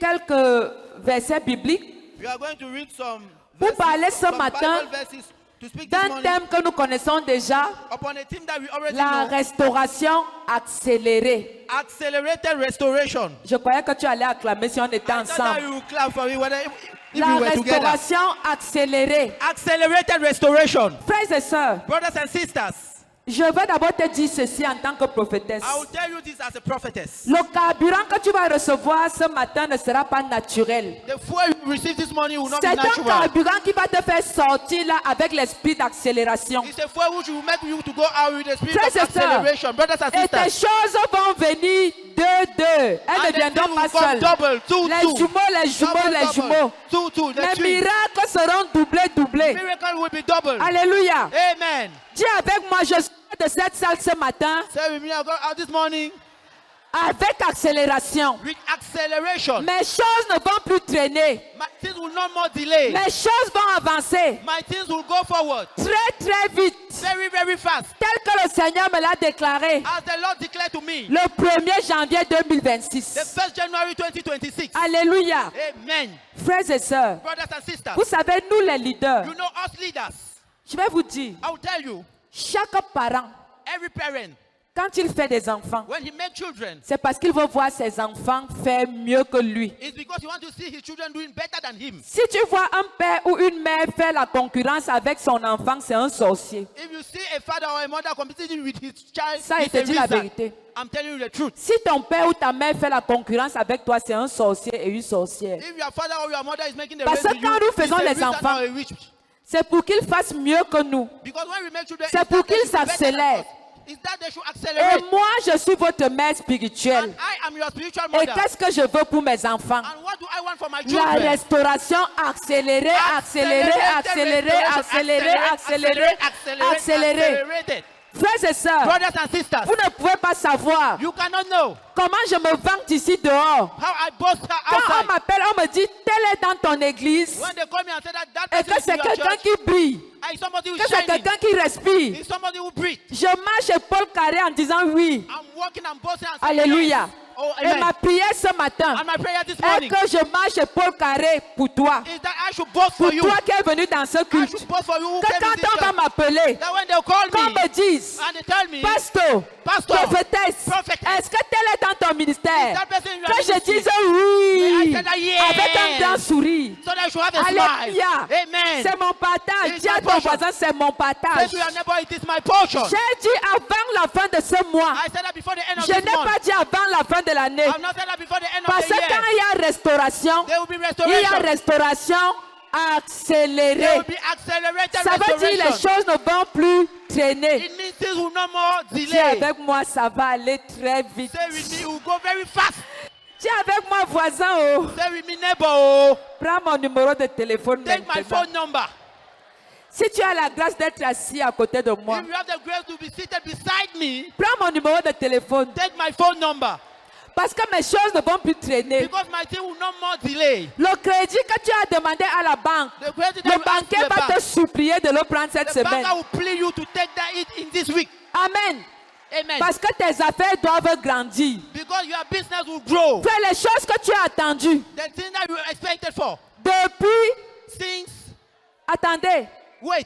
quelques versets bibliques We are going to read some pour parler ce some matin Bible verses to speak this d'un morning thème que nous connaissons déjà, upon a theme that we already la know. restauration accélérée. Accelerated restoration. Je croyais que tu allais acclamer si on était I thought that ensemble. you will clap for me whether if La we were together. restauration accélérée. Accelerated restoration. Frères et sœurs, Brothers and sisters, je veux d'abord te dire ceci en tant que prophétesse. I will tell you this as a prophetess. Le carburant que tu vas recevoir ce matin ne sera pas naturel. The fuel you receive this morning will not C'est be un natural. carburant qui va te faire sortir là avec l'esprit d'accélération. It's a fuel which will make you to go out with the spirit Frères of et sœurs, acceleration. Brothers and et tes sisters, choses vont venir deux. Elles and ne the viendront thing pas will come seules. double, two, Les two. jumeaux, les jumeaux. Two, the Les twins. miracles seront doublés. Miracle will be double. Alléluia. Amen. Dis avec moi, je suis de cette salle ce matin Say with me, I go out this morning avec accélération. with acceleration. Mes choses ne vont plus traîner. My things will not more delay. Mes choses vont avancer My things will go forward très vite. very, very fast. Tel que le Seigneur me l'a déclaré As the Lord declared to me, le 1er janvier the 2026. 1st January 2026. Alléluia. Amen. Frères et sœurs, Brothers and sisters, vous savez, nous les leaders, you know us leaders. je vais vous dire, I will tell you, chaque parent, every parent, quand il fait des enfants, when he makes children, c'est parce qu'il veut voir ses enfants faire mieux que lui. it's because he wants to see his children doing better than him. Si tu vois un père ou une mère faire la concurrence avec son enfant, c'est un sorcier. If you see a father or a mother competing with his child, Ça, il it's te a dit la wizard. vérité. I'm telling you the truth. Si ton père ou ta mère fait la concurrence avec toi, c'est un sorcier et une sorcière. If your father or your mother is making the Parce race que with quand you, nous it's faisons a les wizard enfants, or a witch. C'est pour qu'ils fassent mieux que nous. Because when we make children, C'est it's pour that they qu'ils should be better than s'accélèrent. us. It's that they should Et accelerate. moi, je suis votre mère spirituelle. And I am your spiritual Et mother. qu'est-ce que je veux pour mes enfants? And what do I want for my La children? restauration accélérée. Accelerated. Frères et sœurs, Brothers and sisters, vous ne pouvez pas savoir you cannot know comment je me vante ici dehors. how I boast her Quand on outside. m'appelle, on me dit, tel est dans ton église. When they call me and say that Et person que is c'est in your quelqu'un church, qui brille. and somebody who Que is c'est shining, quelqu'un qui respire. it's somebody who breathes. Je marche épaule carrée en disant oui. I'm walking and boasting and saying Alléluia. yes. Oh, Et amen. ma prière ce matin And my prayer this est morning que je marche épaule carrée pour toi. is that I should boast Pour for you. toi qui es venu dans ce I culte. should boast for you who Que came in this quand on va church. m'appeler, That when they call qu'on me me dise, and they tell me, pasteur, Pastor, prophétesse, prophetess, est-ce que tel est dans ton ministère? that person in your Que je ministry? dise oui, May I say that yes? avec un grand sourire. so that you should have a smile. Alléluia. Amen. C'est mon partage. It's Dis à my ton portion. voisin, c'est mon Say partage. to your neighbor, it is my portion. J'ai dit avant la fin de ce mois. I said that before the end of Je this n'ai month. pas dit avant la fin de l'année. I've not said that before the end of Parce the que year. quand il y a restauration, There will be il y a restoration. restauration There accélérée. will be accelerated Ça veut dire les restoration. choses ne vont plus traîner. It means things will no more Dis delay. avec moi, ça va aller très vite. Say with me, it will go very fast. Dis avec moi, voisin, oh. Say with me, neighbor, oh, Prends mon numéro de téléphone take my maintenant. phone number. Si tu as la grâce d'être assis à côté de moi, If you have the grace to be seated beside me, prends mon numéro de téléphone. take my phone number. Parce que mes choses ne vont plus traîner. Because my thing will no more delay. Le crédit que tu as demandé à la banque, The credit le that you ask banquier the va te bank, supplier de le prendre cette the semaine. banker will plead you to take that it in this week. Amen. Amen. Parce que tes affaires doivent grandir. Because your business will grow. Fais les choses que tu as attendues. The thing that you expected for. Depuis, Since, attendez, wait,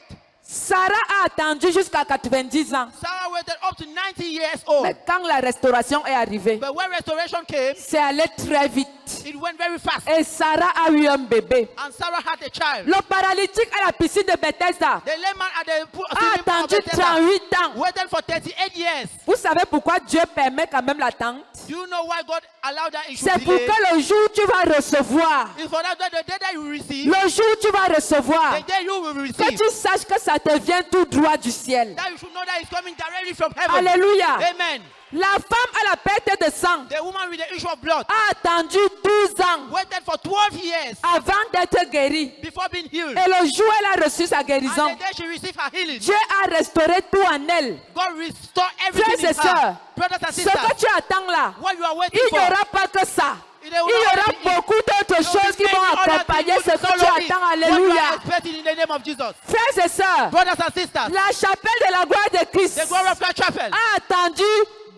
Sarah a attendu jusqu'à 90 ans. Sarah waited up to 90 years old. Mais quand la restauration est arrivée, But when restoration came, c'est allé très vite. it went very fast. Et Sarah a eu un bébé. And Sarah had a child. Le paralytique à la piscine de Bethesda The layman at the pool a swimming pool of attendu Bethesda 38 ans. waited for 38 years. Vous savez pourquoi Dieu permet quand même l'attente? Do you know why God allowed that issue C'est pour delay? que le jour où tu vas recevoir, It's for that the day that you receive, le jour où tu vas recevoir, the day you will que receive, tu saches que ça te vient tout droit du ciel. that you should know that it's coming directly from heaven. Alléluia. Amen. La femme à la perte de sang The woman with the issue of blood a attendu 12 ans waited for 12 years avant d'être guérie. before being healed. Et le jour où elle a reçu sa And guérison, the day she received her healing, Dieu a restauré tout en elle. God restored Frères everything et in her. sœurs, Brothers and ce que sisters, tu attends là, what you are waiting il n'y for, aura pas que ça. il Il y aura beaucoup d'autres choses qui vont accompagner ce que tu attends. Alléluia. In the name of Jesus. Frères et sœurs, Brothers and sisters, la chapelle de la gloire de Christ the glory of God chapel a attendu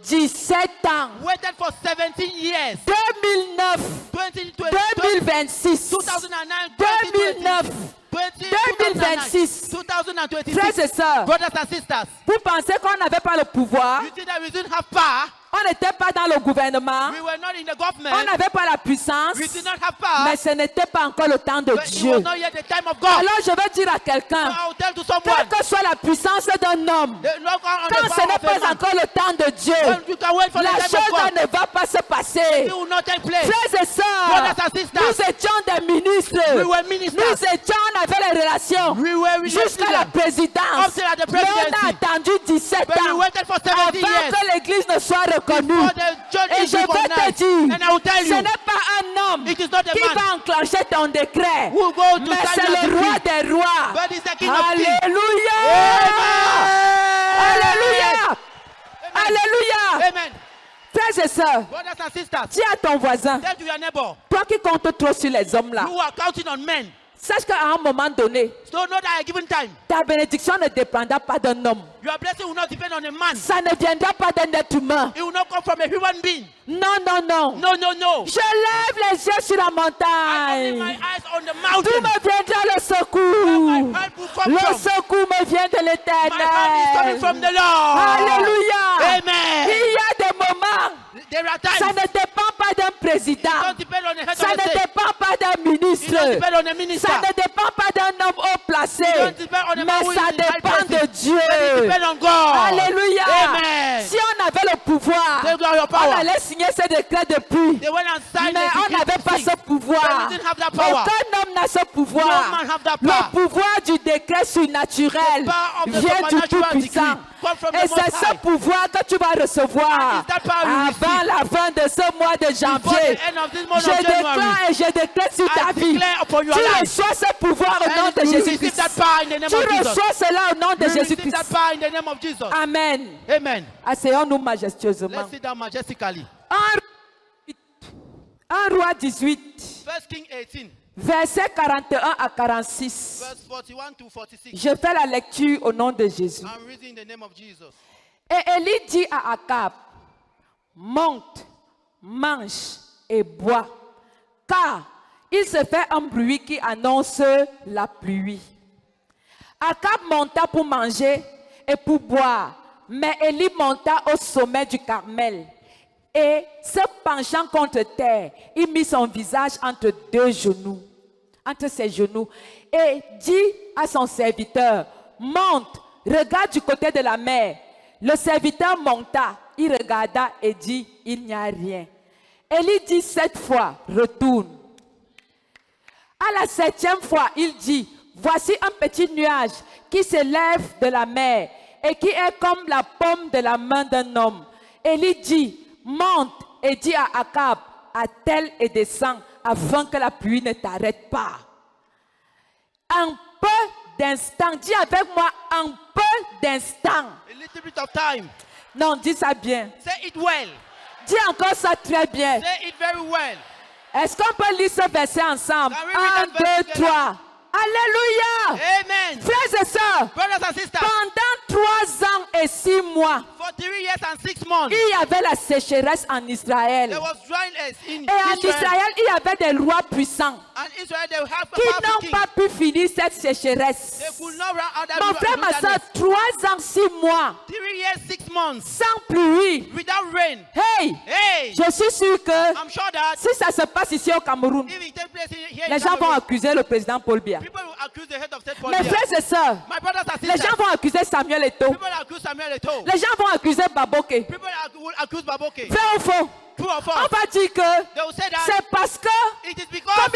17 ans. Waited for 17 years. 2009. 2026. 2009. 2009. 2026. 2026. Frères et sœurs, Brothers and sisters, vous pensez qu'on n'avait pas le pouvoir? you think that we didn't have power? On n'était pas dans le gouvernement. We were not in the On government. n'avait pas la puissance. We did not have power. Mais ce n'était pas encore le temps de But it was Dieu. not yet the time of God. Alors je vais dire à So quelqu'un, I will tell to quelle someone, que soit la puissance d'un homme, the Lord on quand the ce power n'est of a pas man. encore le temps de Dieu, When you can wait for la the time of chose God, ne va pas se passer. it will not take place. Frères et sœurs, Brothers and sisters, nous étions des ministres. we were ministers. Nous étions, on avait les relations We were jusqu'à la leaders. présidence. Up till at the Mais on a presidency. attendu 17 But we ans waited for 17 avant years que l'église ne soit reconnue. for the church Et to je be vais te recognized. dire, And I will tell ce you, n'est pas un homme it is not a qui man va enclencher ton décret, who will go to mais sign c'est your le roi decree. des rois. But it's the King of Kings. Alléluia! Amen. Alléluia! Alléluia! Amen. Frères et sœurs, Brothers and sisters, dis à ton voisin, tell to your neighbor, toi qui comptes trop sur les hommes là, you are counting on men. sache qu'à un moment donné, So not at a given time, ta bénédiction ne dépendra pas d'un homme. your blessing will not depend on a man. Ça ne viendra pas d'un être humain. It will not come from a human being. Non, non, non. No, no, no. Je lève les yeux sur la I only my montagne. eyes on the D'où mountain. me viendra le Where secours? my help will come Le from. secours me vient de My help is coming from l'Éternel. the Lord. Alléluia. Amen. Il y a des moments, There are ça times ne dépend pas d'un it président. don't depend on the head Ça of ne the state. dépend pas d'un It don't ministre. depend on a minister. Ça ne dépend pas d'un homme haut placé. Don't depend on a man Mais who is ça in high dépend de places. Dieu. But it depends on God. Alléluia. Amen. Si on avait le pouvoir, They got your on power. allait signer ce décret depuis. They went and signed Mais the on decree n'avait pas to ce see. pouvoir. But we didn't have that power. Aucun homme n'a ce No pouvoir. man have that power. Le pouvoir du décret surnaturel The power of the vient du supernatural Tout-Puissant. decree come from Et the Most c'est ce High. pouvoir que tu vas recevoir And it's that power you avant receive. la fin de ce mois de Before janvier. the end of this month Je of January, déclare et je déclare sur ta I vie. declare upon your Tu life. reçois ce pouvoir au nom And de you Jésus-Christ. receive that power in the name Tu of Jesus. reçois cela au nom de You receive Jésus-Christ. that power in the name of Jesus. Amen. Amen. Asseyons-nous majestueusement. Let's sit down majestically. 1 Roi 18, First King 18, versets 41 à 46. verse 41 to 46. Je fais la lecture au nom de Jésus. I'm reading in the name of Jesus. Et Élie dit à Akab, monte, mange et bois, car il se fait un bruit qui annonce la pluie. Akab monta pour manger et pour boire, mais Élie monta au sommet du Carmel. Et se penchant contre terre, il mit son visage entre ses genoux, et dit à son serviteur, monte, regarde du côté de la mer. Le serviteur monta, il regarda et dit, il n'y a rien. Élie dit 7 fois, retourne. À la 7e fois, il dit, voici un petit nuage qui s'élève de la mer et qui est comme la paume de la main d'un homme. Élie dit, monte et dit à Akab, attelle et descends afin que la pluie ne t'arrête pas. Un peu d'instant, dis avec moi, un peu d'instant. A little bit of time. Non, dis ça bien. Say it well. Dis encore ça très bien. Say it very well. Est-ce qu'on peut lire ce verset ensemble? Can we read 1, that verse 2, 3. Alléluia! Amen. Frères et sœurs, Brothers and sisters, pendant 3 ans et 6 mois, for 3 years and 6 months, il y avait la sécheresse en Israël. there was dryness in Et en Israel. Israël, il y avait des rois puissants And Israel, they have a qui powerful n'ont king. pas pu finir cette sécheresse. They could not run out that Mon frère, ma soeur, 3 ans, 6 mois, 3 years, 6 months, sans pluie. without rain. Hey, Hey, je suis sûr que I'm sure that si ça se passe ici au Cameroun, if it takes place here les in gens vont Cameroon, accuser le président Paul Biya. people will accuse the head of state for Mes frères et sœurs, My brothers and les sisters, gens vont accuser Samuel Eto'o. people accuse Samuel Eto'o. Les gens vont accuser Baboke. People will accuse Baboke. Vrai ou faux? True or On false? va dire que They will say that c'est parce que it is because comme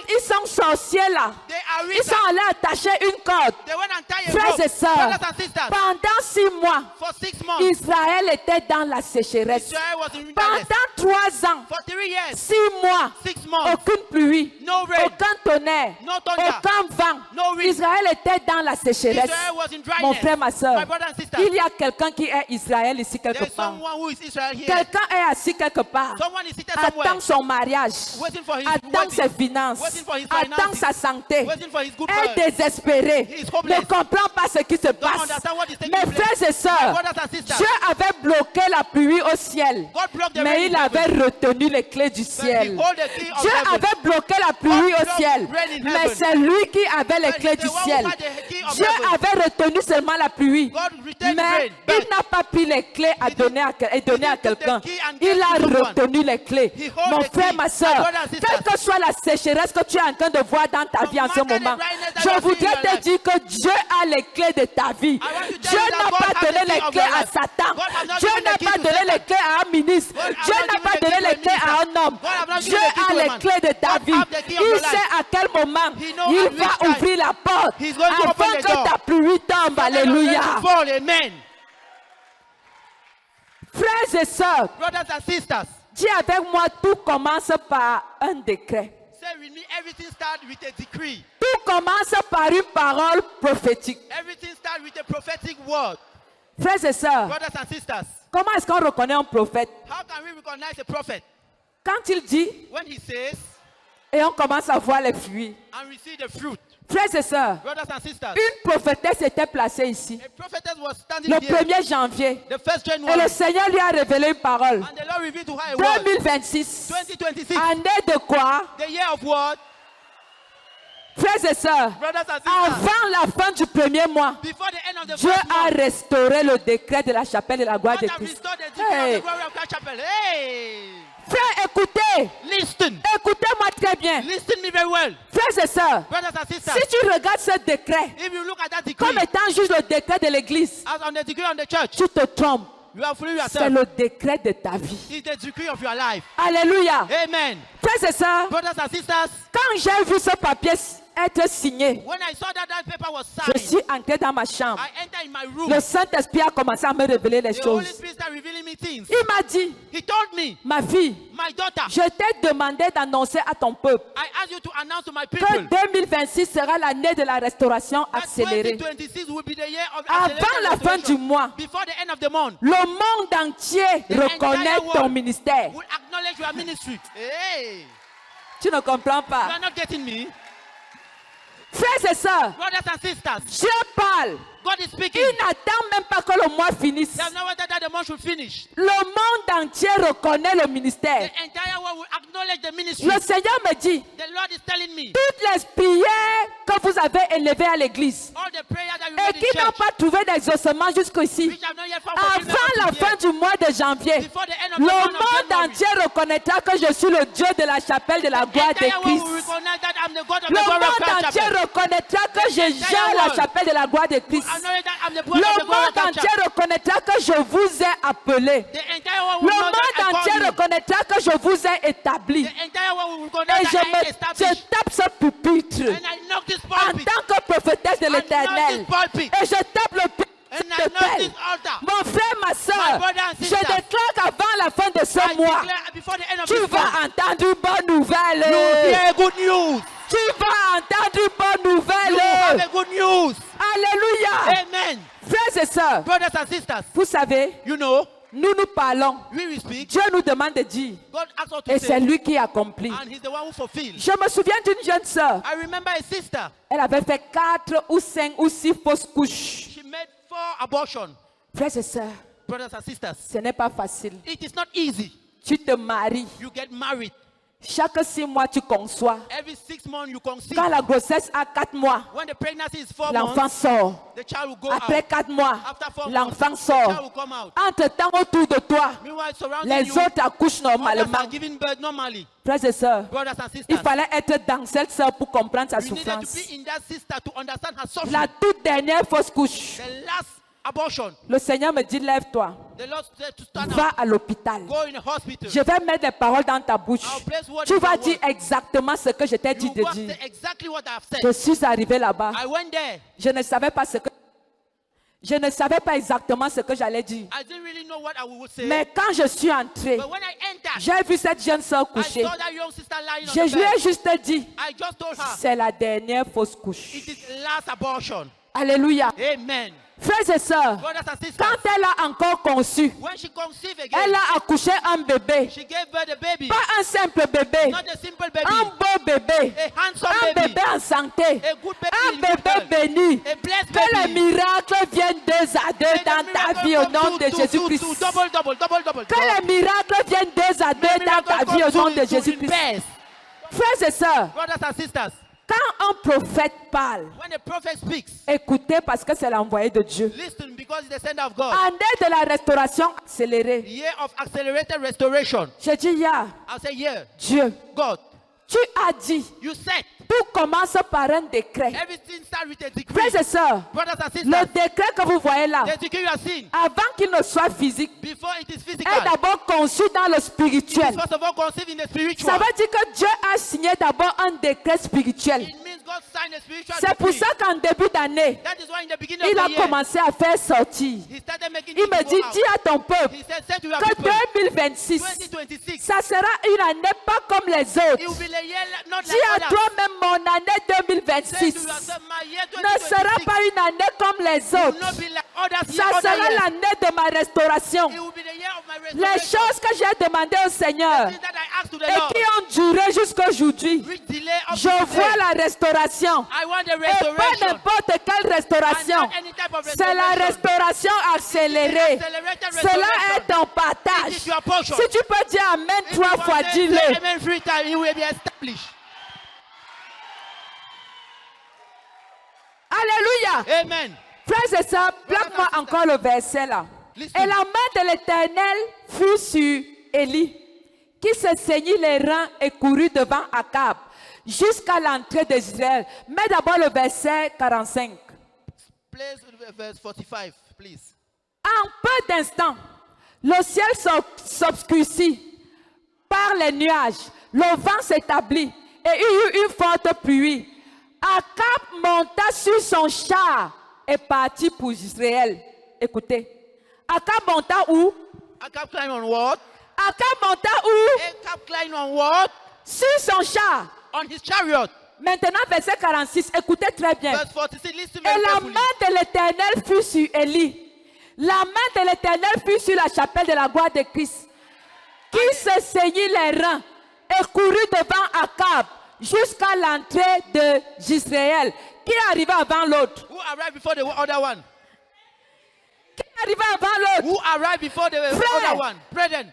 ils sont sorciers là, they are ils rich. sont allés attacher une corde. They went and tied a Frères rope. et sœurs, Brothers and sisters, pendant 6 mois, for 6 months, Israël était dans la sécheresse. Israel was in wilderness. Pendant 3 ans, For 3 years, 6 mois, 6 months, aucune pluie, no rain, aucun tonnerre, no thunder, aucun vent. no wind. Israël était dans la sécheresse. Israel was in dryness. Mon frère, ma soeur, My brother and sister, il y a quelqu'un qui est Israël ici quelque there is part. someone who is Israel here. Quelqu'un est assis quelque part. Someone is seated somewhere, Attend son mariage, waiting for his attend wedding, ses finances, waiting for his attend finances, sa santé, waiting for his good est health. désespéré, He is hopeless. ne comprend pas ce qui se Don't passe. understand what is taking Mes place. frères et My sœurs, brothers and sisters, Dieu avait bloqué la pluie au ciel, God blocked the rain mais in il avait heaven. retenu les clés du But he ciel. hold the key of Dieu heaven. avait bloqué la pluie God au blocked ciel, rain in mais heaven. c'est lui qui avait les But clés he's du the one ciel. who had the key of Dieu heaven. avait retenu seulement la pluie, God retained mais rain, il but n'a pas pris les clés à he donner à, et donner à didn't took the quelqu'un. key and gave Il a to someone. retenu les clés. He hold Mon the frère, key. ma My soeur, brother and sister. quelle que soit la sécheresse que tu es en train de voir dans ta vie en ce matter the moment, dryness that je you see in voudrais your te life. dire que Dieu a les clés de ta vie. I want to tell Dieu you that n'a God pas has donné the key les of clés your à life. Satan. God has not Dieu given n'a the key pas to donné Satan. les clés à un ministre. God has Dieu not n'a given pas the donné key to les a clés à un homme. God has not Dieu given the key a to a les man. clés de ta God vie. has the key of Il your sait life. à quel moment He knows il at which va time ouvrir la porte he's going to afin open the que door. ta pluie tombe. Alléluia. Fall, amen. Frères et sœurs, Brothers and sisters, dis avec moi, tout commence par un décret. say with me, everything starts with a decree. Tout commence par une parole prophétique. Everything starts with a prophetic word. Frères et sœurs, Brothers and sisters, comment est-ce qu'on reconnaît un prophète? how can we recognize a prophet? Quand il dit, When he says, et on commence à voir les fruits. and we see the fruit. Frères et sœurs, Brothers and sisters, une prophétesse était placée ici a prophetess was standing le here 1er janvier. the first Et January, le Seigneur lui a révélé une parole. and the Lord revealed to her a word. 2026. 2026, Année de quoi? the year of what? Frères et sœurs, Brothers and sisters, avant la fin du premier mois, before the end of the Dieu first a month, restauré le décret de la chapelle de la gloire God de has Christ. restored the decree Hey. of the glory of Christ Chapel. Hey! Frères, écoutez, Listen. écoutez-moi très bien. Listen me very well. Frères et sœurs, Brothers and sisters, si tu regardes ce décret if you look at that decree, comme étant juste le décret de l'église, as on the decree on the church, tu te trompes. you are fooling C'est yourself. le décret de ta vie. It's the decree of your life. Alléluia. Amen. Frères et sœurs, Brothers and sisters, quand j'ai vu ce papier être signé, when I saw that paper was je signed, suis entré dans ma chambre. I entered in my room. Le Saint-Esprit a commencé à me révéler les The Holy choses. Spirit started revealing me things. Il m'a dit, He told me, ma fille, my daughter, je t'ai demandé d'annoncer à ton peuple I asked you to announce to my que people 2026 sera l'année de la restauration that accélérée. 2026 will be the year of Avant accelerated la fin restoration. du mois, Before the end of the month, le monde entier The reconnaît entire ton world ministère. will acknowledge your ministry. Hey, Tu ne comprends you pas. are not getting me? Frères et sœurs, Brothers and sisters, Dieu parle. God is speaking. Il n'attend même pas que le mois finisse. There's no wonder that the month should finish. Le monde entier reconnaît le ministère. The entire world will acknowledge the ministry. Le Seigneur me dit, The Lord is telling me, toutes les prières que vous avez élevées à l'église all the prayers that you et made qui in n'ont church, pas trouvé d'exaucement jusqu'ici, which have not yet found fulfillment avant la up to fin here, du mois de janvier, before the end of le the month of monde January, entier reconnaîtra que je suis le Dieu de la chapelle de la the gloire de entire world will Christ. recognize that I'm the God of Le the glory of monde Christ entier Chapel. reconnaîtra que je gère la world chapelle de la gloire de Christ. Acknowledge that I'm the God Le of the glory of monde Christ entier Chapel. reconnaîtra que je vous ai appelé. The entire world Le will know that monde I entier called you. reconnaîtra que je vous ai établi. The entire world will Et recognize je, that I me, established. je tape ce pupitre And I knock this en pulpit. tant que prophétesse de I knock l'Éternel. this pulpit. Et je tape le pupitre. And I knock this altar. Mon frère, ma My soeur, brother and je sister, déclare qu'avant la fin de ce I mois, declare before the end of tu this month, vas entendre une bonne nouvelle. you will hear good news. Tu vas entendre une bonne You nouvelle. will have a good news. Alléluia. Amen. Frères et sœurs, Brothers and sisters, vous savez, you know, nous parlons. we will speak. Dieu nous demande de dire. God asks us Et to c'est say, lui qui accomplit. and He's the one who fulfills. Je me souviens d'une jeune sœur. I remember a sister. Elle avait fait 4 ou 5 ou 6 fausses couches. She made 4 abortions. Frères et sœurs, Brothers and sisters, ce n'est pas facile. it is not easy. Tu te maries. You get married. Chaque 6 mois, tu conçois. Every 6 months you conceive. Quand la grossesse a 4 mois, When the pregnancy is 4 l'enfant months, sort. the child will go Après out. 4 mois, After 4 months, l'enfant the child will sort. come out. Entre-temps, autour de toi, Meanwhile, surrounding les you, autres accouchent others normalement. are giving birth normally. Frères et sœurs, Brothers and il sisters, fallait être dans cette sœur pour comprendre sa you needed to souffrance. be in that sister to understand her suffering. La toute dernière fausse couche, The last abortion, le Seigneur me dit, lève-toi, the Lord said to stand va up, à l'hôpital. go in a hospital. Je vais mettre des paroles dans ta bouche. I'll place words Tu in vas your dire word. exactement ce que je t'ai dit You de go dire. say exactly what I've Je said. suis arrivé là-bas. I went there. Je ne savais pas ce que... Je ne savais pas exactement ce que j'allais dire. I didn't really know what I would say. Mais quand je suis entrée, But when I entered, j'ai vu cette jeune sœur I couchée. saw that young sister lying on Je the lui ai bed. juste dit, I just told her, c'est la dernière fausse couche. it is last abortion. Alléluia. Amen. Frères et sœurs, Brothers and sisters, quand elle a encore conçu, when she conceived elle again, a accouché un bébé. she gave birth a baby. Pas un simple bébé, Not a simple baby. un beau bébé, A handsome un baby. bébé en santé, A good baby un in good bébé health. béni. A blessed Que les baby. miracles viennent 2 à 2 May the dans ta miracle vie au come nom de to Jésus-Christ. double, double, double, double. Que les miracles viennent 2 à 2 May the dans ta miracle vie au come nom de to Jésus-Christ. invest. Frères et sœurs, Brothers and sisters, quand un prophète parle, when a prophet speaks, écoutez parce que c'est l'envoyé de Dieu. listen because he's the sender of God. Année de la restauration accélérée. Year of accelerated restoration. Je dis, yeah, I'll say, yeah, Dieu, God, tu as dit, you said tout commence par un décret. everything starts with a decree. Frères et sœurs, Brothers and le sisters, décret que vous voyez là, the decree you have seen avant qu'il ne soit physique, before it is est physical. d'abord conçu dans le spirituel. First of all, conceived in the Ça spiritual. veut dire que Dieu a signé d'abord un décret spirituel. It means God signed a spiritual C'est pour decree. ça qu'en début d'année, That is why in the beginning il of a the year, commencé à faire sortir. he started making Il it me go dit, out. dis à ton peuple He said, say to your que people, 2026, 2026, ça sera une année pas comme les it will autres. be the year not Dis like à others. toi-même, mon année Say to 2026 yourself, my year ne sera 2026 pas une année comme les will autres. not be like others Ça year, other sera years. l'année de ma restauration. It will be the year of my Les restoration. choses que j'ai demandées au Seigneur Things that I asked to the et Lord, qui ont duré jusqu'à aujourd'hui, which delay up je to vois today. la restauration. I want the Et pas restoration. n'importe quelle restauration. And not any type of C'est la restauration accélérée. Accelerated Cela restoration. est ton partage. It is your portion. Si tu peux dire Amen If you 3 want fois, to say dis-le. amen 3 times, it will be established. Alléluia. Amen. Frères et sœurs, plaque-moi encore le verset là. Listen. Et la main de l'Éternel fut sur Élie, qui se saignit les reins et courut devant Akab jusqu'à l'entrée d'Israël. Mets d'abord le verset 45. Please, verse 45, please. En peu d'instants, le ciel s'obscurcit par les nuages, le vent s'établit et il y eut une forte pluie. Akab monta sur son char et partit pour Israël. Écoutez, Akab monta où? Acab climbed on what? Akab monta où? Acab climbed on what? Sur son char. On his chariot. Maintenant, verset 46, écoutez très bien. Verse 46, listen Et very la carefully. main de l'Éternel fut sur Élie. La main de l'Éternel fut sur la chapelle de la gloire de Christ, qui se saignit les reins et courut devant Akab jusqu'à l'entrée d'Israël. Qui est arrivé avant l'autre? Who arrived before the other one? Qui est arrivé avant l'autre? Who arrived before the Frère. other one? Brethren.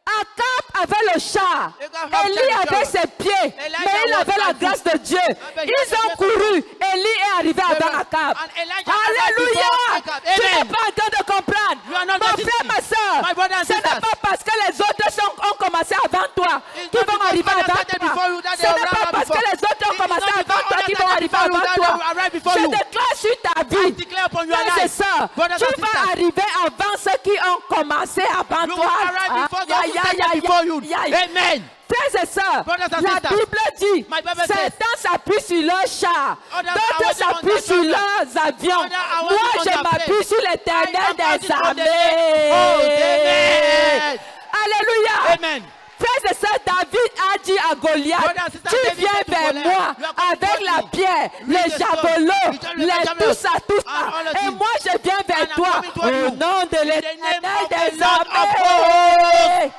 Akab avait le char, Akab had Élie the avait chariot. ses pieds, Elijah mais il was avait la like grâce de Dieu. but he Ils had the ont grace of couru, Élie est arrivé avant Akab. And Elijah arrived Alléluia! before Akab. Tu n'es Amen. pas en train de comprendre. You are not Mon getting frère, it. ma soeur, My brother and ce n'est sisters. pas parce que les autres ont commencé avant toi It's qu'ils not vont because arriver others avant started toi. before you that Ce they n'est will pas arrive parce que before. les autres ont It is commencé not avant because toi others qu'ils vont started arriver before you avant that toi. they will arrive before Je you. déclare sur ta I vie, declare upon your frères et life, sœurs, brothers tu and vas sisters, arriver avant ceux qui ont commencé avant you toi. will arrive before those who started before you. Amen. Frères et sœurs, Brothers and la sisters, Bible dit, my Bible says, certains s'appuient sur leurs chars, others are d'autres waiting on s'appuient their sur children, leurs avions. others are Moi, waiting on je their m'appuie planes. sur I l'Éternel am des waiting on the armées. Oh, amen. Alléluia. Amen. Frères et sœurs, David a dit à Goliath, Brothers and sisters, tu David viens said to vers Goliath, moi you are coming avec towards la me. pierre, With les the stone, javelots, with the les javelin, tout ça, tout and ça. all of Et it. moi, je viens vers And I'm toi coming toward au you. nom de In the name l'Éternel of the des Lord of armées.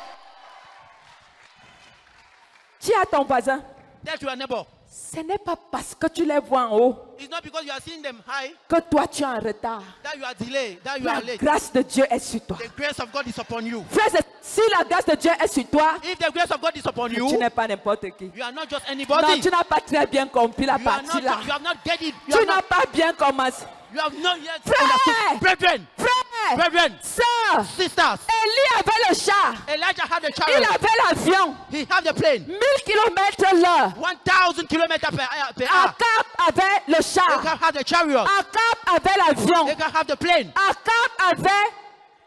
Dis à ton voisin, Tell to your neighbor. ce n'est pas parce que tu les vois en haut It's not because you are seeing them high que toi tu es en retard. that you are delayed, that you La are late. grâce de Dieu est sur toi. The grace of God is upon you. Frères, si la grâce de Dieu est sur toi, If the grace of God is upon tu you, n'es pas n'importe qui. you are not just Non, anybody. tu n'as pas très bien compris la You are partie là. not. You have not get it. You Tu have n'as not. pas bien commencé. You have not yet Frère! understood. Brethren, Frère, brethren, sœur, sisters. Élie avait le char, Elijah had the il chariot. avait l'avion, He had the plane. 1000 km/h. 1,000 kilometers per hour. Akab avait le char, Acab had the chariot. Akab avait l'avion, Acab had the plane. Akab avait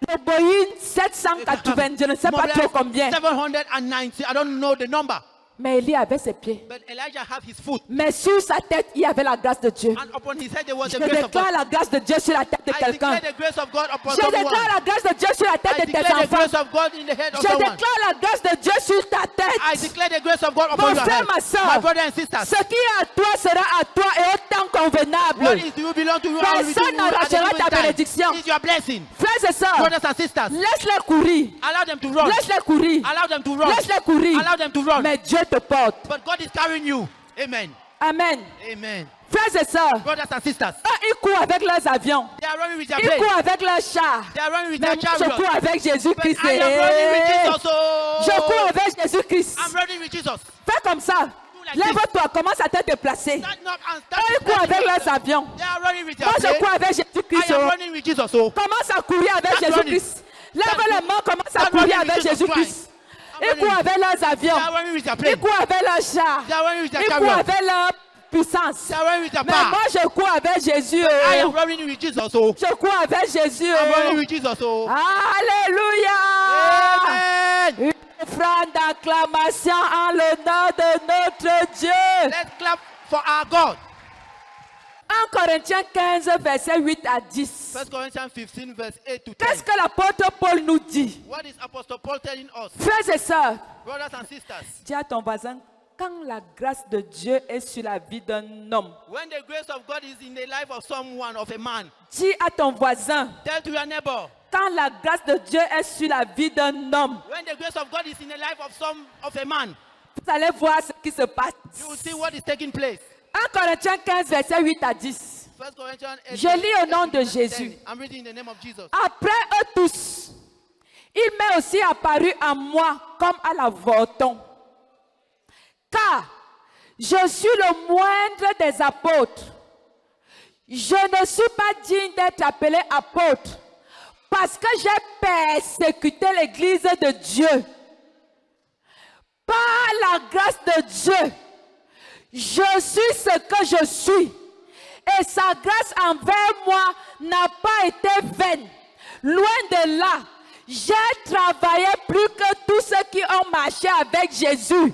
le Boeing 780, je ne sais pas trop combien. 790. I don't know the number. Mais Élie avait ses pieds. But Elijah had his foot. Mais sur sa tête, il y avait la grâce de Dieu. And upon his head there was Je the grace of déclare God. la grâce de Dieu sur la tête de I quelqu'un. declare the grace of God upon Je someone. déclare la grâce de Dieu sur la tête I de tes declare the enfants. grace of God in the head of Je someone. déclare la grâce de Dieu sur ta I tête. declare the grace of God upon Mon your frère, head. ma soeur, My brother and sisters. ce qui est à toi sera à toi et autant convenable. What is you belong to you? How will you Personne do at the n'arrachera given ta time? bénédiction. It's your blessing. Frères et sœurs, Brothers and sisters, laisse-les courir. allow them to run. Laisse-les courir. Allow them to run. Laisse-les courir. Allow them to run. Mais Dieu te porte. But God is carrying you. Amen. Amen. Amen. Frères et sœurs, Brothers and sisters, eux, ils courent avec leurs avions. they are running with their Ils plane. courent avec leurs chars. They are running with Mais their moi, je chariot. cours avec But Jésus-Christ. I am running with Jesus. Je cours Oh. avec Jésus-Christ. I'm running with Jesus. Fais comme ça. like Lève-toi, commence à te déplacer. Stand up and Eux, start. ils courent avec leurs avions. They are running with their Moi, je plane. cours avec Jésus-Christ. I am Oh. running with Jesus. Oh. Commence à courir avec Start Jésus-Christ. Lève les mains, commence à Start courir running avec with Jesus Jésus-Christ. I'm Ils running courent with- avec leurs They avions. are running with their Ils plane. courent avec leurs chars. They are running with their Ils courent chariot. avec leur puissance. They are running with their Mais power. moi, je cours avec Jésus. I Oh. am running with Jesus. Oh. Je cours avec Jésus. I'm running Oh. with Jesus. Oh. Alléluia. Amen. Une offrande d'acclamation en l'honneur de notre Dieu. Let's clap for our God. 1 Corinthiens 15, verset 8 à 10. 1 Corinthians 15, verse 8 to 10. Qu'est-ce que l'apôtre Paul nous dit? What is Apostle Paul telling us? Frères et sœurs, Brothers and sisters, dis à ton voisin, quand la grâce de Dieu est sur la vie d'un homme, when the grace of God is in the life of someone, of a man, dis à ton voisin, tell to your neighbor, quand la grâce de Dieu est sur la vie d'un homme, when the grace of God is in the life of a man, vous allez voir ce qui se passe. you will see what is taking place. 1 Corinthiens 15, verset 8 à 10. 1 Corinthians 8, Je lis au nom de Jésus. I'm reading in the name of Jesus. Après eux tous, il m'est aussi apparu à moi comme à l'avorton. Car je suis le moindre des apôtres. Je ne suis pas digne d'être appelé apôtre parce que j'ai persécuté l'église de Dieu. Par la grâce de Dieu, je suis ce que je suis. Et sa grâce envers moi n'a pas été vaine. Loin de là, j'ai travaillé plus que tous ceux qui ont marché avec Jésus.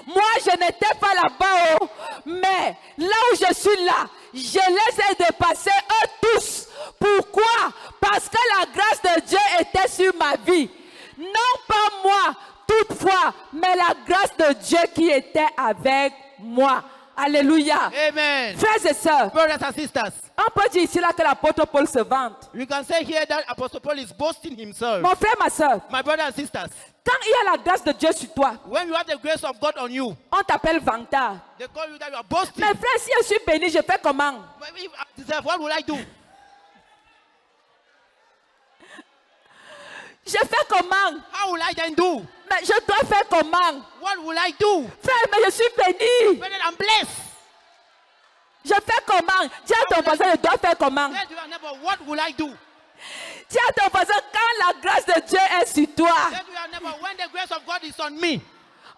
Moi, je n'étais pas là-bas, oh, mais là où je suis là, je les ai dépassés eux tous. Pourquoi? Parce que la grâce de Dieu était sur ma vie. Non pas moi, toutefois, mais la grâce de Dieu qui était avec moi. Alléluia. Amen. Frères et sœurs, Brothers and sisters, on peut dire ici là que l'apôtre Paul se vante. we can say here that Apostle Paul is boasting himself. Mon frère, ma sœur, My brothers and sisters, quand il y a la grâce de Dieu sur toi, when you have the grace of God on you, on t'appelle vantard. they call you that you are boasting. Mais frère, si je suis béni, je fais comment? But if I deserve, what will I do? Je fais comment? How will I then do? Mais je dois faire comment? What will I do? Frère, mais je suis béni. When I'm blessed. Je fais comment? Dis à ton voisin, je dois faire comment? Tell your neighbor, what will I do? Dis à ton voisin, quand la grâce de Dieu est sur toi, Tell your neighbor, when the grace of God is on me,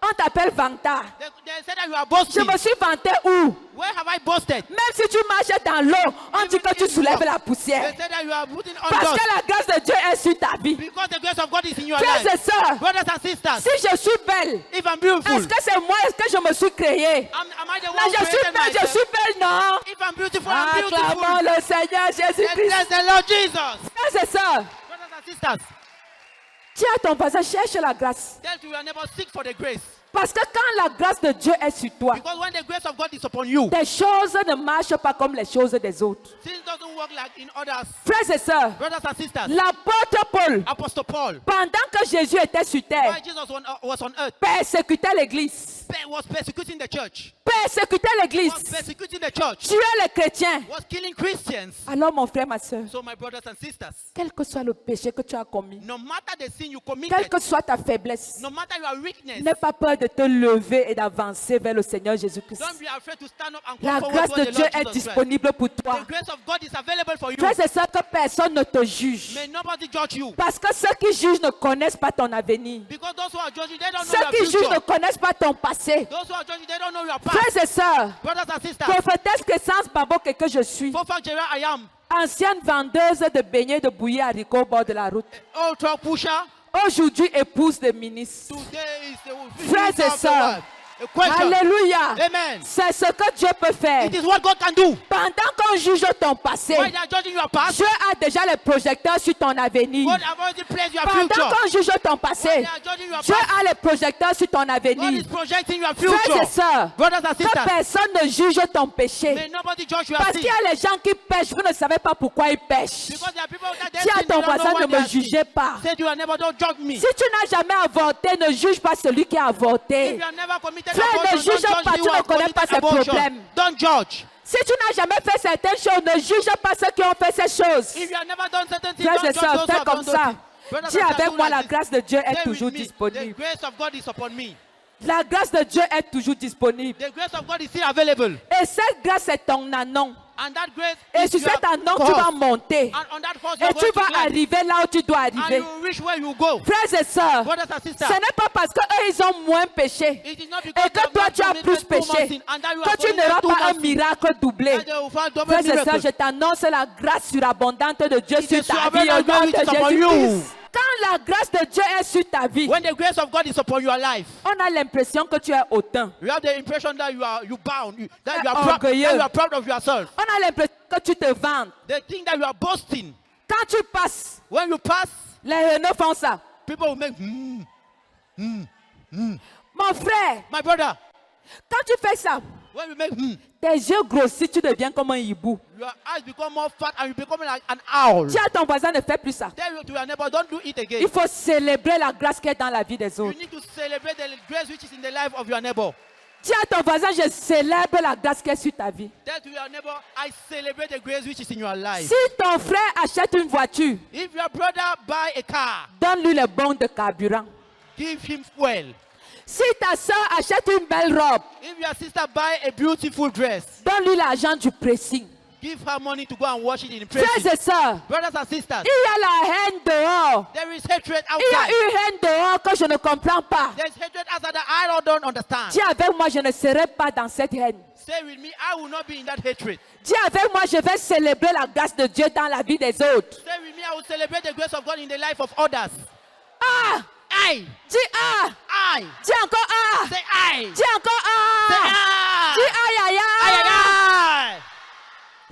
on t'appelle vantard. they say that you are Je boasting. me suis vanté où? Where have I boasted? Même si tu marches dans l'eau, on dit que tu soulèves la They poussière. say that you are putting on Parce dust. que la grâce de Dieu est sur ta vie. Because the grace of God is in your Frères et life. sœurs, Brothers and sisters, si je suis belle, if I'm beautiful, est-ce que c'est moi, est-ce que je me suis créée? am I the Non, one je suis created belle, je myself? suis belle, non? If I'm beautiful, I'm beautiful. Acclamons le Seigneur Then Jésus-Christ. bless the Lord Jesus. Frères et sœurs, Brothers and sisters, dis à ton voisin, cherche la grâce. tell to your neighbor, seek for the grace. Parce que quand la grâce de Dieu est sur toi, Because when the grace of God is upon you, tes choses ne marchent pas comme les choses des autres. things doesn't work like in others. Frères et sœurs, Brothers and sisters, l'apôtre Paul, Apostle Paul, pendant que Jésus était sur terre, while Jesus was on earth, persécutait l'église. was persecuting the church. Persécutait Was l'église. persecuting the church. Tuait les chrétiens. Was killing Christians. Alors mon frère, ma soeur, So my brothers and sisters, quel que soit le péché que tu as commis, no matter the sin you quelle committed, que soit ta faiblesse, no matter your weakness, n'aie pas peur de te lever et d'avancer vers le Seigneur Jésus-Christ. don't be afraid to stand up and La come grâce forward de to Dieu the est Lord Jesus Christ. disponible pour toi. The grace of God is available for you. Frères et sœurs, que personne ne te juge. May nobody judge you. Parce que ceux qui jugent ne connaissent pas ton avenir. Because those who are judging, they don't know Ceux your qui jugent ne future. connaissent pas ton passé. Those who are judging, they don't know your past. Frères et sœurs, Brothers and sisters, prophétesse Crescence Baboke que je suis, Fofa Gerard I am, ancienne vendeuse de beignets de bouillie haricots au bord de la route, old truck pusher. aujourd'hui épouse de ministre. Today is the Frères minister et of the sœurs, word. A question. Alléluia. Amen. C'est ce que Dieu peut faire. It is what God can do. Pendant qu'on juge ton passé, When they are judging your past, Dieu a déjà les projecteurs sur ton avenir. God has already placed your Pendant future. qu'on juge ton When passé, they are judging your Dieu past, a les projecteurs sur ton God avenir. is projecting your Frères et future. sœurs, Brothers and que sisters, personne ne juge ton may péché. nobody judge your Parce qu'il sin. y a les gens qui pêchent, vous ne savez pas pourquoi ils pêchent. Because there are people that Dis à sin, ton they don't know voisin, why ne they me are sin. jugez pas. Say to your neighbor, don't judge me. Si tu n'as jamais avorté, ne juge pas celui qui a If avorté. you have never committed Frère, ne abortion, juge don't judge pas, me tu who ne has connais pas committed ses abortion. problèmes. Don't judge. Si tu n'as jamais fait certaines choses, ne juge pas ceux qui ont fait ces choses. If you have never done certain things, Frères don't et judge sœurs, those who fais have comme done those ça. things. Brothers Dis and sisters, avec moi, do la like this. grâce de Dieu est Say toujours with me, the disponible. grace of God is upon me. La grâce de Dieu est toujours disponible. The grace of God is still available. Et cette grâce est ton anon. And that grace Et is sur your cet anon, tu vas horse. monter. And on that horse, Et you're tu going to vas climb. arriver là où tu dois And arriver. you reach where you go. Frères et sœurs, Brothers and ce sisters, n'est pas parce qu'eux, ils ont moins péché it is not et because que toi, tu as plus péché que tu n'auras pas un miracle doublé. Frères et sœurs, je t'annonce la grâce surabondante de Dieu It sur is ta vie au surabundant nom which is de upon you. Jésus-Christ. Quand la grâce de Dieu est sur ta vie, When the grace of God is upon your life, on a l'impression que tu es hautain. you have the impression that you bound, that Eh, you are orgueilleux. proud of yourself. On a l'impression que tu te vantes. They think that you are boasting. Quand tu passes, When you pass, les Renault font ça. people will make, Mon frère, my brother, quand tu fais ça, when you make, tes yeux grossissent, tu deviens comme un hibou. your eyes become more fat and you become like an owl. Dis à ton voisin, ne fais plus ça. Tell you to your neighbor, don't do it again. Il faut célébrer la grâce qui est dans la vie des You autres. need to celebrate the grace which is in the life of your neighbor. Dis à ton voisin, je célèbre la grâce qui est sur ta vie. Tell to your neighbor, I celebrate the grace which is in your life. Si ton frère achète une voiture, If your brother buy a car, donne-lui le bon de carburant. give him fuel. Si ta soeur achète une belle robe, If your sister buy a beautiful dress, donne-lui l'argent du pressing. give her money to go and wash it in Frères prison. et sœurs, Brothers and sisters, il y a la haine dehors. there is hatred Il y a outside. une haine dehors que je ne comprends pas. There is hatred outside that I don't understand. Dis avec moi, je ne serai pas dans cette haine. Say with me, I will not be in that hatred. Dis avec moi, je vais célébrer la grâce de Dieu dans la vie des autres. Say with me, I will celebrate the grace of God in the life of others. Ah! I, Dis ah! I, Dis encore ah! say I, Dis encore say ah! Dis I, aïe aïe I, aïe! I.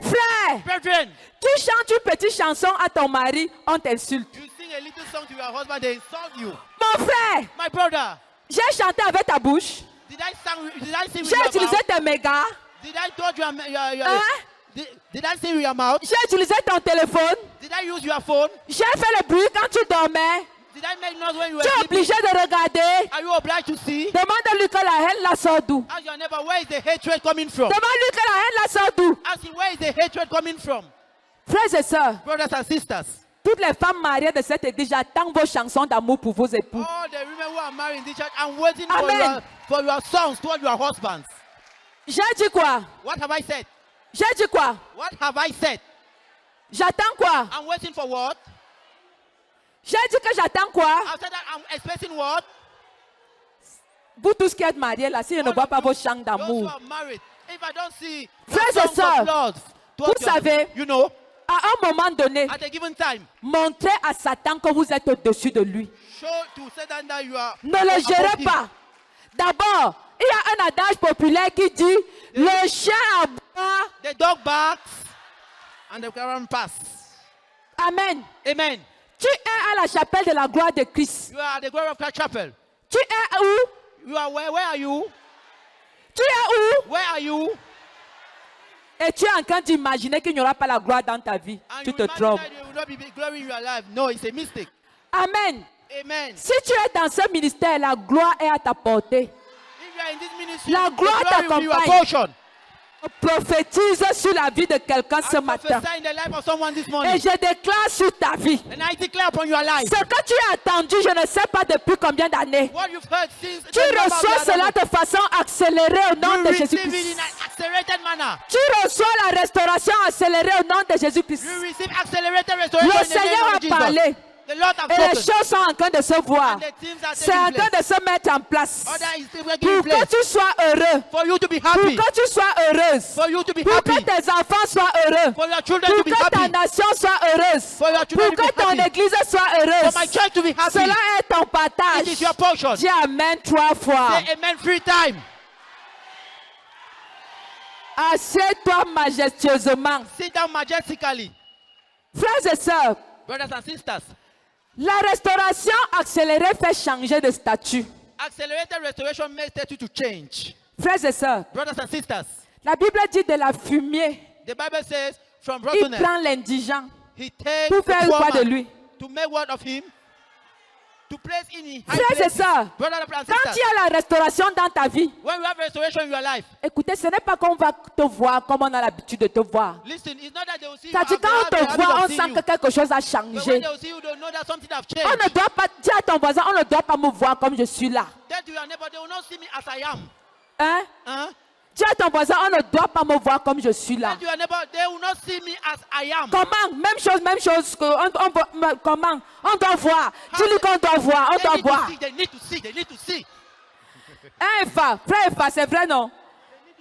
Frère, Brethren, tu chantes une petite chanson à ton mari, on t'insulte. you sing a little song to your husband, they insult you. Mon frère, My brother, j'ai chanté avec ta bouche. did I sing with J'ai your utilisé mouth? tes mégas. Did I touch your Hein? did I sing with your mouth? J'ai utilisé ton téléphone. Did I use your phone? J'ai fait le bruit quand tu dormais. Did I make noise when you were Tu es sleeping? obligé de regarder. Are you obliged to see? Demande-lui que la haine la sort d'où. Ask your neighbor, where is the hatred coming from? Demande-lui que la haine la sort d'où. Ask him, where is the hatred coming from? Frères et sœurs, Brothers and sisters, toutes les femmes mariées de cette église, j'attends vos chansons d'amour pour vos époux. all the women who are married in this church, I'm waiting Amen. for your sons toward your husbands. J'ai dit quoi? What have I said? J'ai dit quoi? What have I said? J'attends quoi? I'm waiting for what? J'ai dit que j'attends quoi? After that, I'm expecting what? Vous tous qui êtes mariés là, si je ne vois pas vos chants Those who d'amour. are married, if I don't see Frères the et songs sœurs, of love towards vous your- savez, you know, À un moment donné, at a given time, montrez à Satan que vous êtes au-dessus de lui. show to Satan that you are Ne le above gérez him. pas. D'abord, il y a un adage populaire qui dit le chien aboie. The dog barks and the caravan pass. Amen. Amen. Tu es à la chapelle de la gloire de Christ. You are at the glory of Christ Chapel. Tu es où? You are where are you? Tu es où? Where are you? Et tu es en train d'imaginer qu'il n'y aura pas la gloire dans ta vie. And Tu you te imagine trompes. that there will not be glory in your life. No, it's a mistake. Amen. Amen. Si tu es dans ce ministère, la gloire est à ta portée. If you are in this ministry, La the gloire glory will be your t'accompagne. portion. Prophétise sur la vie de quelqu'un ce I matin. prophesy in the life of someone this Et morning. je déclare sur ta vie. And I declare upon your life. Ce que tu as attendu, je ne sais pas depuis combien d'années. What you've heard since Tu the number of reçois the cela other de façon accélérée au nom you de receive it in Jésus-Christ. an accelerated manner. Tu reçois la restauration accélérée au nom de Jésus-Christ. You receive accelerated restoration Le in the name Seigneur of a Jesus. parlé. The Lord has Et les spoken. choses sont en train de se voir. And the things are C'est en taking train place. de se mettre en place. Order is still taking Pour que place. tu sois heureux. For you to be Pour happy. que tu sois heureuse. For you to be Pour que happy. tes enfants soient heureux. For your children Pour to be que ta happy. nation soit heureuse. For your children Pour to que be ton happy. église soit For heureuse. my church to be happy. Cela est ton It is partage. your portion. Dis Amen 3 fois. Say amen 3 times. Assieds-toi majestueusement. Sit down majestically. Frères et sœurs, Brothers and sisters, la restauration accélérée fait changer de statut. accelerated restoration makes you to change. Frères et sœurs, Brothers and sisters, la Bible dit de la fumée, the Bible says, from il rottenness, prend l'indigent he takes pour the faire poor quoi de man lui? to make what of him? To place in his high Frères et places. sœurs, Brothers and quand il sisters, y a la restauration dans ta vie, when you have restoration in your life, écoutez, ce n'est pas qu'on va te voir comme on a l'habitude de te voir. listen, it's not that they will see you. Ça dit as they quand on have the te habit voit, of on seeing sent you. que quelque chose a But changé. when they will see you, they'll know that something has On ne changed. doit pas dire à ton voisin, on ne doit pas me voir comme je suis là. Then to your neighbor, they will not see me as I am. Hein? Huh? Dis à ton voisin, on ne doit pas me voir comme je suis là. Then to your neighbor, they will not see me as I am. Comment? Même chose que comment? On doit voir. Dis-lui qu'on doit voir, on They doit need to voir. see, they need to see, they need to see. Hein, Efa? Frère Efa, c'est vrai, non?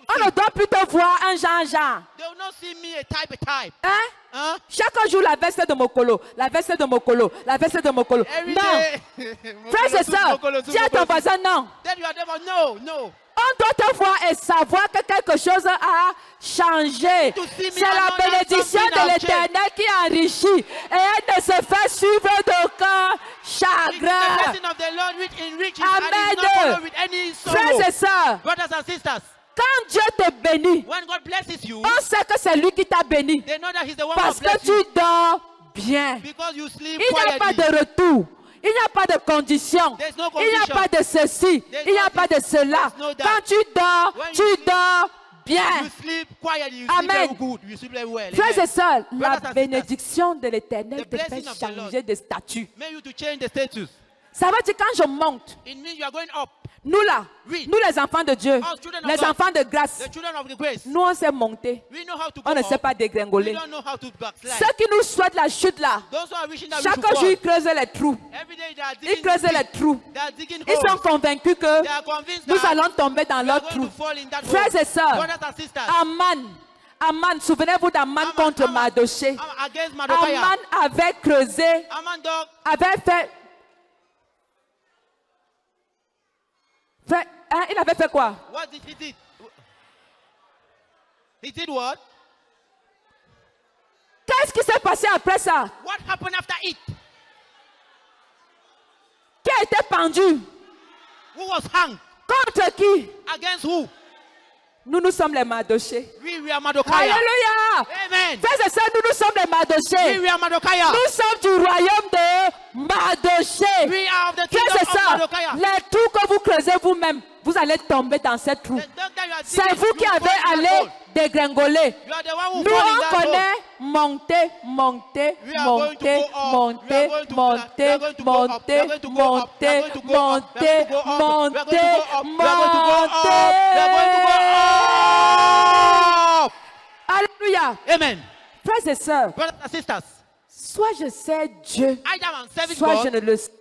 On ne doit plus te voir un genre. They will not see me a type. Hein? Huh? Chaque jour, la veste de Mokolo, la veste de Mokolo, la veste de Mokolo. Every Non. day. Frères et sœurs, dis à ton voisin non. Then you are never, no, no. On doit te voir et savoir que quelque chose a changé. To see me C'est la and know that bénédiction something de has l'Éternel qui enrichit et elle ne se fait suivre d'aucun It is the chagrin. blessing of the Lord which enriches and is Amen. not followed with any sorrow. Frères et sœurs, Brothers and sisters, quand Dieu te bénit, when God blesses you, on sait que c'est lui qui t'a béni they know that He's the one who parce bless que you tu dors bien. because you sleep Il n'y a pas quietly. de retour. Il n'y a pas de condition. There's no Il n'y a condition. pas de ceci. There's Il n'y a no pas de this. cela. There's no that. Quand tu dors, When tu you sleep, dors bien. You sleep quietly, you Amen. sleep very good, you sleep very well. Frères et Amen. sœurs, la Brothers and sisters, bénédiction de l'Éternel the te fait blessing of the changer de statut. May you to change the status. Ça veut dire quand je monte, It means you are going up. nous là, Oui. nous les enfants de Dieu, Us children of les God. enfants de grâce, The children of the grace. nous on sait monter. We know how to go On ne up. sait pas We dégringoler. don't know how to backslide. Ceux qui nous souhaitent la chute là, Those who are wishing that we chaque should jour fall. ils creusent les trous. Every day they are Ils digging creusent les deep. trous. They are digging Ils sont holes. convaincus que They are convinced nous that allons tomber dans we are leur going trou. to fall in that Frères hole. et sœurs, Brothers and sisters, Aman, souvenez-vous d'Aman contre Aman, Mardoché. I'm against Mardochai. Aman avait creusé, Aman dog, avait fait... il avait fait quoi? what did he did? He did what? Qu'est-ce qui s'est passé après ça? What happened after it? Qui a été pendu? Who was hung? Contre qui? Against who? Nous sommes les Mardochés. We are Mardochai. Alléluia! Amen. Frères et sœurs, nous sommes les Mardochés. We are Mardochai. Nous sommes du royaume de Mardoché. We are of the Frères kingdom et of sœurs, Mardochai. les trous que vous creusez vous-même, vous allez tomber dans cette trou. The dog that you are C'est digging, vous qui you avez fall in that allé hole. dégringoler. You are the one who Nous, fall in on that hole. connaît monter, monter, We are going to monter, go up. monter, We are going to monter, we are going to go up. We monter, are going to go up. We are monter, going to go up. monter, We are going to go up. monter, We are going to go up. We are going to go up. Alléluia. Amen. Frères et sœurs, Brothers and sisters, soit je sais Dieu, either I'm serving soit je God, ne le sais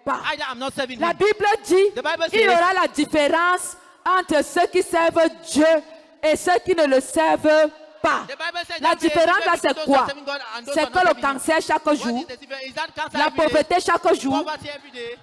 pas. either I'm not serving La Him. Bible dit The Bible qu'il y says- aura la différence entre ceux qui servent Dieu et ceux qui ne le servent pas. The Bible says La that there is différence là, difference c'est between those quoi? who are serving God and those C'est who are que not le serving Him. cancer chaque What jour, is the difference? Is that cancer la every day? pauvreté chaque jour, Poverty every day?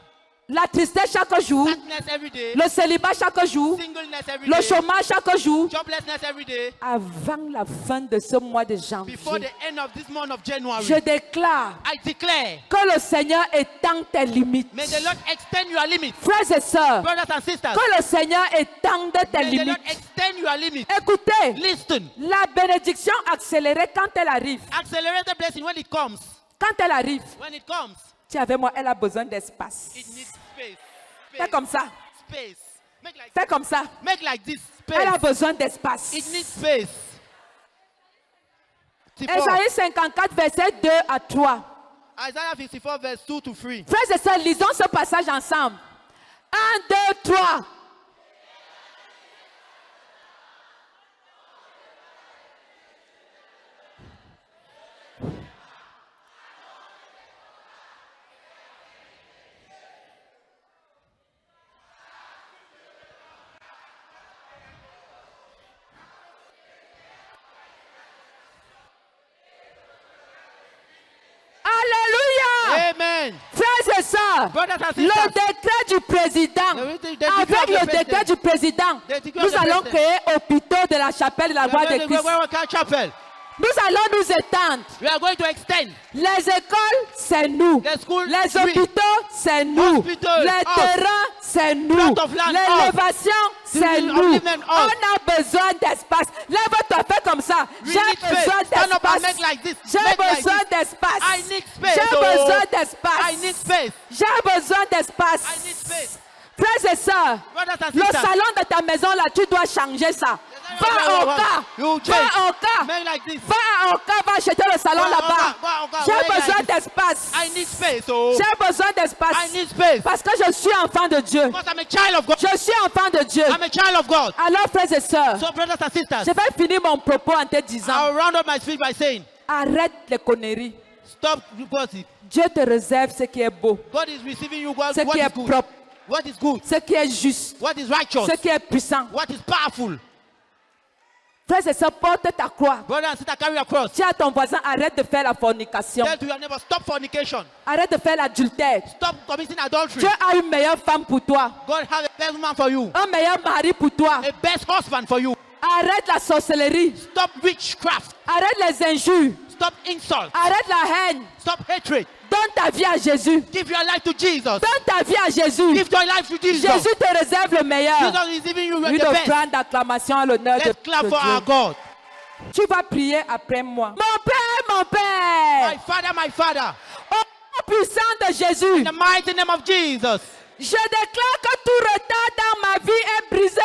la tristesse chaque jour, Sadness every day? le célibat chaque jour, Singleness every le day? chômage chaque jour. Joblessness every day? Avant la fin de ce mois de Before janvier, the end of this month of January, je déclare I declare, que le Seigneur étend tes limites. may the Lord extend your limits. Frères et sœurs, Brothers and sisters, que le Seigneur étende tes may the Lord limites. extend your limits. Écoutez, Listen, la bénédiction accélérée quand elle arrive, accelerated blessing when it comes. quand elle arrive, When it comes, tu es avec moi, elle a besoin d'espace. it needs space. Fais comme ça, Space. fais comme ça. Make like this. Elle a Space. besoin d'espace. It needs space. Ésaïe 54, verset 2 à 3. Isaiah 54 verse 2 to 3. Frères et sœurs, lisons ce passage ensemble. 1, 2, 3. Alléluia. Amen. Frères et sœurs, sœurs, Brothers and le sisters, décret du président, the decree avec of the le décret president, du président, the decree nous of the allons president, créer hôpitaux de la chapelle de la voix de Christ. Chapel. Nous allons nous étendre. We are going to extend. Les écoles, c'est nous. The school, Les we. hôpitaux, c'est nous. Hospital, Les us. terrains, c'est nous. Plot of land, L'élévation, c'est nous. upliftment, us. On a besoin d'espace. Lève-toi, fais comme ça. We J'ai need besoin space. Stand up and d'espace. make like this. J'ai Make like besoin this. d'espace. I need space. J'ai oh. besoin I d'espace. need space. J'ai besoin I need d'espace. space. Frères et sœurs, Brothers and le sisters. salon de ta maison là, tu dois changer ça. Va au cas. You Va change. au cas. Make like this. Va au cas, va acheter le salon Va au là-bas. cas, va au cas, J'ai make like besoin this. d'espace. I need space. Oh. J'ai besoin I d'espace. need space. Parce que je suis enfant de Dieu. Because I'm a child of God. Je suis enfant de Dieu. I'm a child of God. Alors, frères et sœurs, So, brothers and sisters, je vais finir mon propos en te disant, I'll round up my speech by saying, arrête les conneries. stop gossip. Dieu te réserve ce qui est beau, God is receiving you what ce qui is est good. propre, What is good? ce qui est juste, What is righteous? ce qui est puissant. What is powerful? Frères et sœurs, porte ta croix. Brother and sister, carry your cross. Dis à ton voisin, arrête de faire la fornication. Tell to your neighbor, stop fornication. Arrête de faire l'adultère. Stop committing adultery. Dieu a une meilleure femme pour toi. God have a best man for you. Un meilleur mari pour toi. A best husband for you. Arrête la sorcellerie. Stop witchcraft. Arrête les injures. Stop insult. Arrête la haine. Stop hatred. Donne ta vie à Jésus. Give your life to Jesus. Donne ta vie à Jésus. Give your life to Jesus. Jésus te réserve le meilleur. Jesus is giving you Une the best. offrande d'acclamation à l'honneur de Let's clap de for our Dieu. God. Tu vas prier après moi. Mon Père, mon Père. My Father, Au nom puissant de Jésus, in the mighty name of Jesus, je déclare que tout retard dans ma vie est brisé.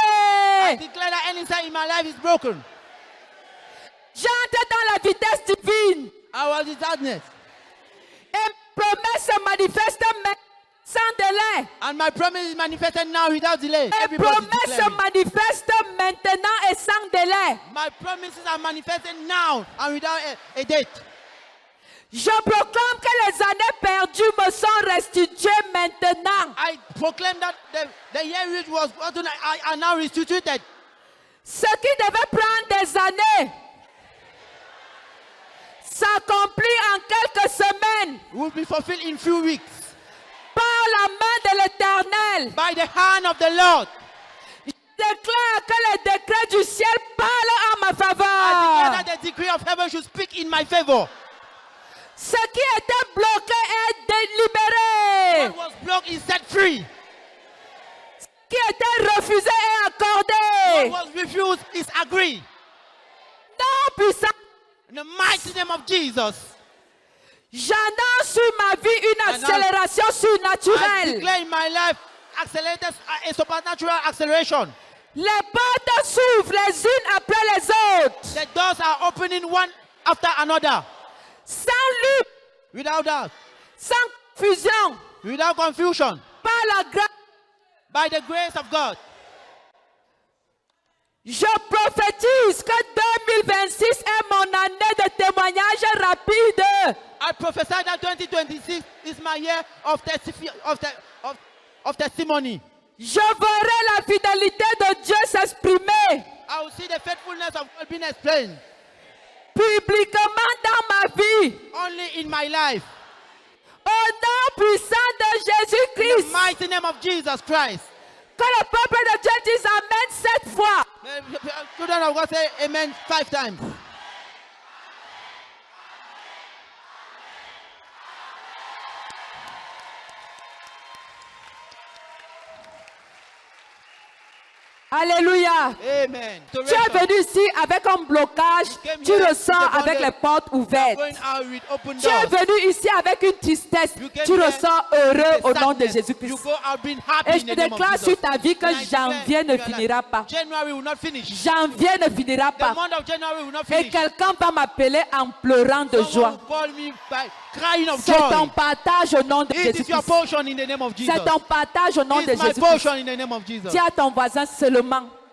I declare that any sign in my life is broken. J'entre dans la vitesse divine. I was in darkness, Et promesse se manifeste maintenant sans délai. and my promise is manifested now without delay. Et Everybody promesse se declaring. manifeste maintenant et sans délai. My promises are manifested now and without a date. Je proclame que les années perdues me sont restituées maintenant. I proclaim that the year which was gotten are now restituted. Ce qui devait prendre des années s'accomplit en quelques semaines Will be fulfilled in few weeks par la main de l'Éternel. by the hand of the Lord. Je déclare que les décrets du ciel parlent en ma I declare faveur. that the decree of heaven should speak in my favor. Ce qui était bloqué est libéré. What was blocked is set free. Ce qui était refusé est accordé. What was refused is agreed. Non puissant. In the mighty name of Jesus, J'annonce sur ma vie une Annonce. accélération I surnaturelle. declare in my life accelerated a supernatural acceleration. Les portes s'ouvrent les unes après les autres. The doors are opening one after another, Sans lutte, without doubt, sans confusion. without confusion, Par la grâce. by the grace of God. Je prophétise que 2026 est mon année de témoignage rapide. I prophesy that 2026 is my year of, of testimony. Je verrai la fidélité de Dieu s'exprimer I will see the faithfulness of God being explained publiquement dans ma vie. only in my life. Au nom puissant de In the Jésus-Christ. mighty name of Jesus Christ. Que le peuple de Dieu dise Amen 7 fois. The children of God say amen 5 times. Alléluia. Amen. Tu es venu ici avec un blocage, tu ressors avec les portes ouvertes. Going out with open Tu es doors. venu ici avec une tristesse, You came tu here ressors heureux au nom de Sadness. You Jésus-Christ. go out being happy Et in je the name of déclare Jesus. sur ta vie que And I declare janvier ne in your finira life, pas. January will not finish. Janvier ne finira The pas. month of January will not Et finish. quelqu'un va m'appeler en pleurant de Someone joie. will call me by crying of C'est ton joy. partage au nom de It is your Jésus-Christ. portion in the name of Jesus. C'est ton partage au nom de It is my Jésus-Christ. portion in the name of Jesus. Dis à ton voisin seulement,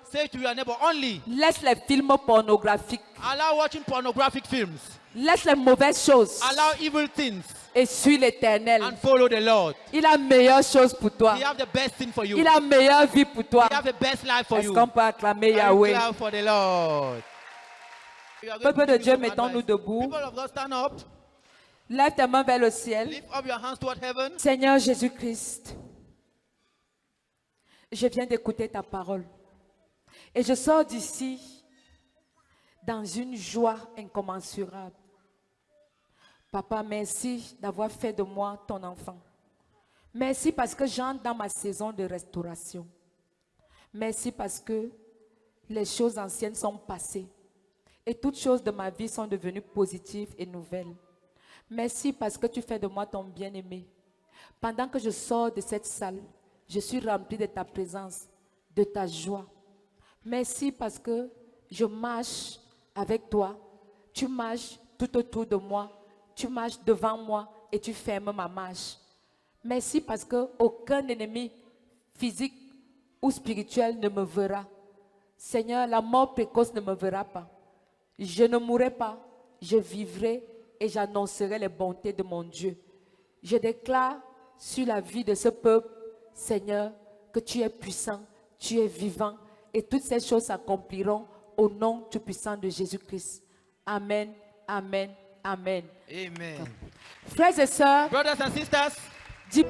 Say to your neighbor only, laisse les films pornographiques, allow watching pornographic films. laisse les mauvaises choses Allow evil things et suis l'Éternel. and follow the Lord. Il a meilleure chose pour toi. He have the best thing for you. Il a meilleure vie pour toi. He have the best life for Est-ce you. qu'on peut acclamer I Yahweh? declare for the Lord. We are going Peuple to de give Dieu, you some mettons-nous advice. debout. People of God, stand up. Lève tes mains vers le ciel. Lift up your hands toward heaven. Seigneur Jésus-Christ, je viens d'écouter ta parole. Et je sors d'ici dans une joie incommensurable. Papa, merci d'avoir fait de moi ton enfant. Merci parce que j'entre dans ma saison de restauration. Merci parce que les choses anciennes sont passées. Et toutes choses de ma vie sont devenues positives et nouvelles. Merci parce que tu fais de moi ton bien-aimé. Pendant que je sors de cette salle, je suis rempli de ta présence, de ta joie. Merci parce que je marche avec toi. Tu marches tout autour de moi. Tu marches devant moi et tu fermes ma marche. Merci parce qu'aucun ennemi physique ou spirituel ne me verra. Seigneur, la mort précoce ne me verra pas. Je ne mourrai pas, je vivrai et j'annoncerai les bontés de mon Dieu. Je déclare sur la vie de ce peuple, Seigneur, que tu es puissant, tu es vivant et toutes ces choses s'accompliront au nom tout puissant de Jésus-Christ. Amen, amen, amen. Amen. Frères et sœurs, Brothers and sisters, dis-